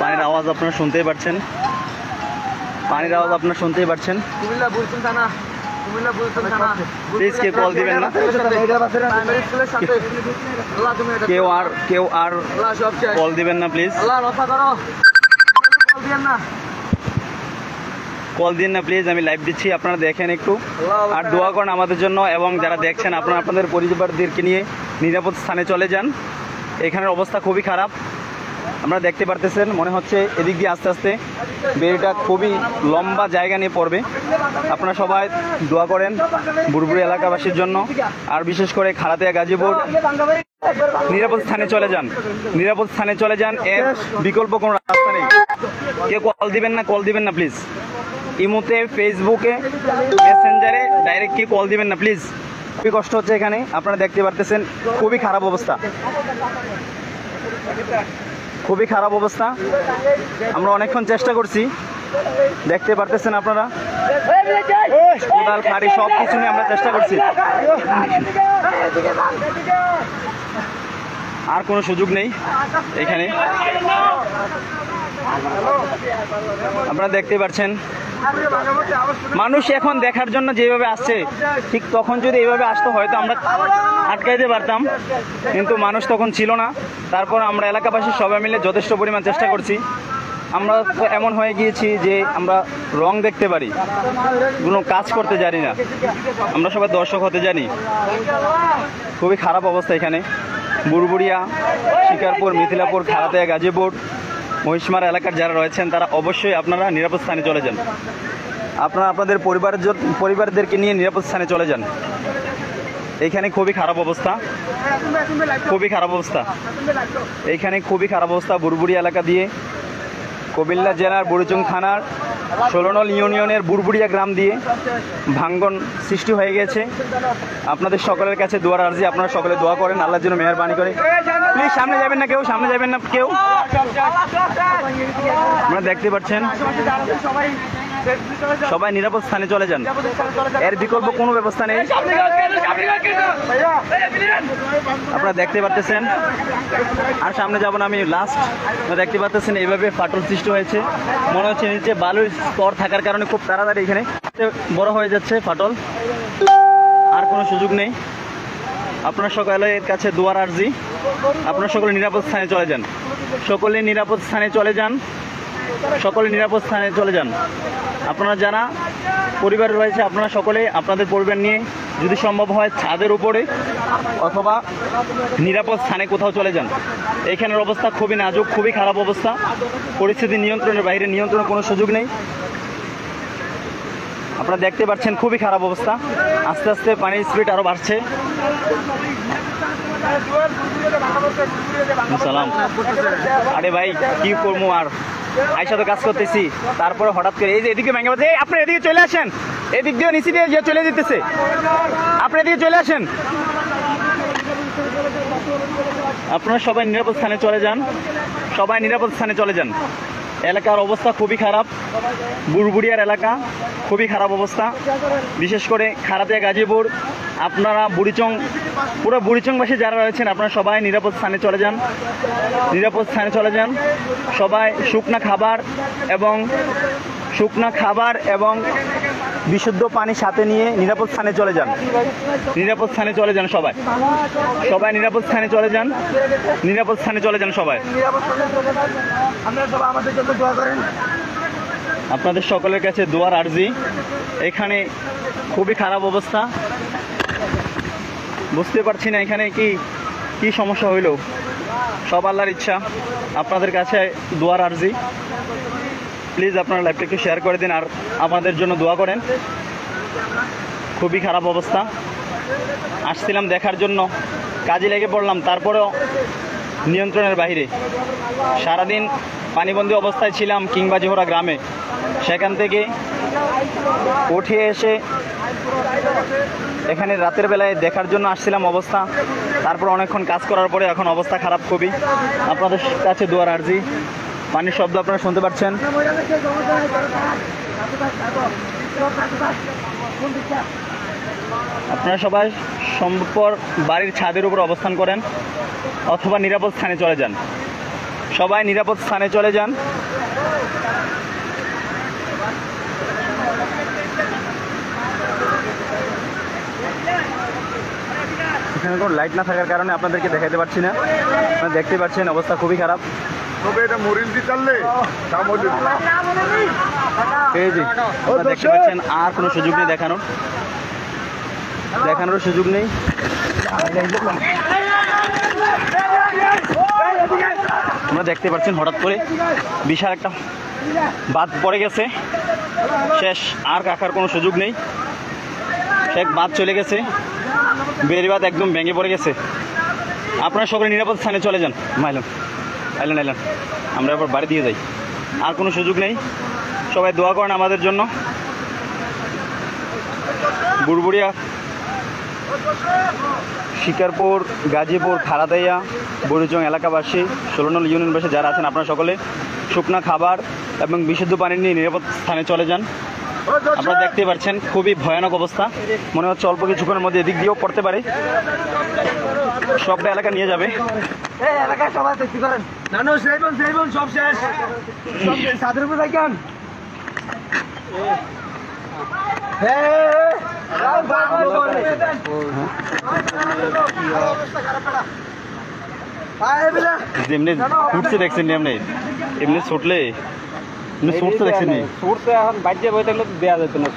পানির আওয়াজ আপনারা শুনতেই পাচ্ছেন, পানির আওয়াজ আপনারা শুনতেই পাচ্ছেন। প্লিজ কেউ কল দিবেন না, কেউ আর কল দিবেন না, প্লিজ কল দিন না প্লিজ। আমি লাইভ দিচ্ছি, আপনারা দেখেন একটু আর দোয়া করেন আমাদের জন্য, এবং যারা দেখছেন আপনারা আপনাদের পরিবারদেরকে নিয়ে নিরাপদ স্থানে চলে যান। এখানের অবস্থা খুবই খারাপ, আপনারা দেখতে পারতেছেন। মনে হচ্ছে এদিক দিয়ে আস্তে আস্তে বেড়িটা খুবই লম্বা জায়গা নিয়ে পড়বে। আপনারা সবাই দোয়া করেন বুড়বুড়ি এলাকাবাসীর জন্য, আর বিশেষ করে খালাতিয়া গাজীপুর নিরাপদ স্থানে চলে যান, নিরাপদ স্থানে চলে যান। এর বিকল্প কোনো রাস্তা নেই। কেউ কল দিবেন না, কল দিবেন না প্লিজ। ইমোতে, ফেসবুকে, মেসেঞ্জারে ডাইরেক্ট কেউ কল দিবেন না প্লিজ। খুবই কষ্ট হচ্ছে এখানে, আপনারা দেখতে পারতেছেন খুবই খারাপ অবস্থা, খুবই খারাপ অবস্থা। আমরা অনেকক্ষণ চেষ্টা করছি, দেখতে পারতেছেন আপনারা, কোদাল ফাড়ি সব কিছু নিয়ে আমরা চেষ্টা করছি, আর কোনো সুযোগ নেই এখানে। আপনারা দেখতে পাচ্ছেন মানুষ এখন দেখার জন্য যেভাবে আসছে, ঠিক তখন যদি এইভাবে আসতো হয়তো আমরা আটকাইতে পারতাম, কিন্তু মানুষ তখন ছিল না। তারপর আমরা এলাকাবাসী সবাই মিলে যথেষ্ট পরিমাণ চেষ্টা করছি। আমরা তো এমন হয়ে গিয়েছি যে আমরা রং দেখতে পারি, কোনো কাজ করতে জানি না, আমরা সবাই দর্শক হতে জানি। খুবই খারাপ অবস্থা এখানে। বুড়বুড়িয়া, শিকারপুর, মিথিলাপুর, খালাতিয়া গাজীপুর, মহিষমারা এলাকার যারা রয়েছেন তারা অবশ্যই আপনারা নিরাপদ স্থানে চলে যান। আপনারা আপনাদের পরিবারদেরকে নিয়ে নিরাপদ স্থানে চলে যান। এইখানে খুবই খারাপ অবস্থা, খুবই খারাপ অবস্থা এইখানে, খুবই খারাপ অবস্থা। বুড়বুড়িয়া এলাকা দিয়ে কুমিল্লা জেলার বুড়িচং থানার 16 নং ইউনিয়নের বুড়বুড়িয়া গ্রাম দিয়ে ভাঙ্গন সৃষ্টি হয়ে গেছে। আপনাদের সকলের কাছে দোয়ার আর্জি, আপনারা সকলে দোয়া করেন আল্লাহর জন্য মেহেরবানি করে। প্লিজ সামনে যাবেন না কেউ, সামনে যাবেন না কেউ। আপনারা দেখতে পাচ্ছেন সবাই নিরাপদ স্থানে চলে যান, এর বিকল্প কোনো ব্যবস্থা নেই। আপনারা দেখতে পাচ্ছেন, আর সামনে যাব না আমি, লাস্ট দেখতে পাচ্ছেন এইভাবে ফাটল সৃষ্টি হয়েছে। মনে হচ্ছে নিচে বালুর স্তর থাকার কারণে খুব তাড়াতাড়ি এখানে বড় হয়ে যাচ্ছে ফাটল, আর কোনো সুযোগ নেই। আপনার সকলের কাছে দোয়ার আর্জি, আপনারা সকলে নিরাপদ স্থানে চলে যান, সকলে নিরাপদ স্থানে চলে যান, সকলে নিরাপদ স্থানে চলে যান। আপনারা যারা পরিবার রয়েছে আপনারা সকলে আপনাদের পরিবার নিয়ে যদি সম্ভব হয় ছাদের উপরে অথবা নিরাপদ স্থানে কোথাও চলে যান। এইখানের অবস্থা খুবই নাজুক, খুবই খারাপ অবস্থা, পরিস্থিতি নিয়ন্ত্রণের বাইরে, নিয়ন্ত্রণের কোনো সুযোগ নেই। আপনারা দেখতে পাচ্ছেন খুবই খারাপ অবস্থা, আস্তে আস্তে পানির স্পিড আরও বাড়ছে। সালাম। আরে ভাই কি করবো, আর আইসা তো কাজ করতেছি, তারপরে হঠাৎ করে এই যে এদিকে ভেঙে পড়ছে। আপনি এদিকে চলে আসেন, এদিক দিয়ে নিচে দিয়ে চলে যেতেছে, আপনি এদিকে চলে আসেন। আপনারা সবাই নিরাপদ স্থানে চলে যান, সবাই নিরাপদ স্থানে চলে যান। এলাকার অবস্থা খুবই খারাপ, বুড়বুড়িয়ার এলাকা খুবই খারাপ অবস্থা, বিশেষ করে খালাতিয়া গাজীপুর, আপনারা বুড়িচং, পুরো বুড়িচংবাসী যারা রয়েছেন আপনারা সবাই নিরাপদ স্থানে চলে যান, নিরাপদ স্থানে চলে যান। সবাই শুকনা খাবার এবং বিশুদ্ধ পানি সাথে নিয়ে নিরাপদ স্থানে চলে যান, নিরাপদ স্থানে চলে যান। সবাই সবাই নিরাপদ স্থানে চলে যান, নিরাপদ স্থানে চলে যান সবাই। আপনাদের সকলের কাছে দোয়ার আর্জি। এখানে খুবই খারাপ অবস্থা, বুঝতে পারছি না এখানে কি সমস্যা হইল। সব আল্লাহর ইচ্ছা, আপনাদের কাছে দোয়ার আর্জি। প্লিজ আপনারা লাইভটা একটু শেয়ার করে দিন আর আমাদের জন্য দোয়া করেন। খুবই খারাপ অবস্থা, আসছিলাম দেখার জন্য, কাজে লেগে পড়লাম, তারপরেও নিয়ন্ত্রণের বাইরে। সারাদিন পানিবন্দী অবস্থায় ছিলাম কিংবাজিহরা গ্রামে, সেখান থেকে উঠে এসে এখানে রাতের বেলায় দেখার জন্য আসছিলাম অবস্থা, তারপর অনেকক্ষণ কাজ করার পরে এখন অবস্থা খারাপ খুবই। আপনাদের কাছে দোয়ার আর্জি। পানির শব্দ আপনারা শুনতে পাচ্ছেন। আপনারা সবাই সম্ভবপর বাড়ির ছাদের উপর অবস্থান করেন অথবা নিরাপদ স্থানে চলে যান। সবাই নিরাপদ স্থানে চলে যান। এখানে কোনো লাইট না থাকার কারণে আপনাদেরকে দেখাতে পারছি না। আপনারা দেখতে পাচ্ছেন অবস্থা খুবই খারাপ। এই যে আপনারা দেখতে পাচ্ছেন আর কোনো সুযোগ নেই দেখানোর সুযোগ নেই। আপনারা দেখতে পাচ্ছেন হঠাৎ করে বিশাল একটা বাঁধ পড়ে গেছে, শেষ, আর কাকার কোনো সুযোগ নেই। এক বাঁধ চলে গেছে, বেড়িবাঁধ একদম ভেঙে পড়ে গেছে। আপনারা সকলে নিরাপদ স্থানে চলে যান। আইলেন আমরা এবার বাড়ি দিয়ে যাই, আর কোনো সুযোগ নেই। সবাই দোয়া করেন আমাদের জন্য। বুড়বুড়িয়া, শিকারপুর, গাজীপুর, খালাদাইয়া, বুড়িচং এলাকাবাসী, 16 নং ইউনিয়নবাসী যারা আছেন, আপনারা সকলে শুকনা খাবার এবং বিশুদ্ধ পানি নিয়ে নিরাপদ স্থানে চলে যান। আপনারা দেখতে পাচ্ছেন খুবই ভয়ানক অবস্থা। মনে হচ্ছে অল্প কিছুক্ষণের মধ্যে এদিক দিয়েও পড়তে পারে, সবটা এলাকা নিয়ে যাবে। সব শেষ, ছাদের উপর থাকেন। যেমনি ছুটছে দেখছেন, এমনি ছুটলে ছুটতে দেখছেন, ছুটতে এখন বাজ্যে বই থাকলে দেওয়া যেত না।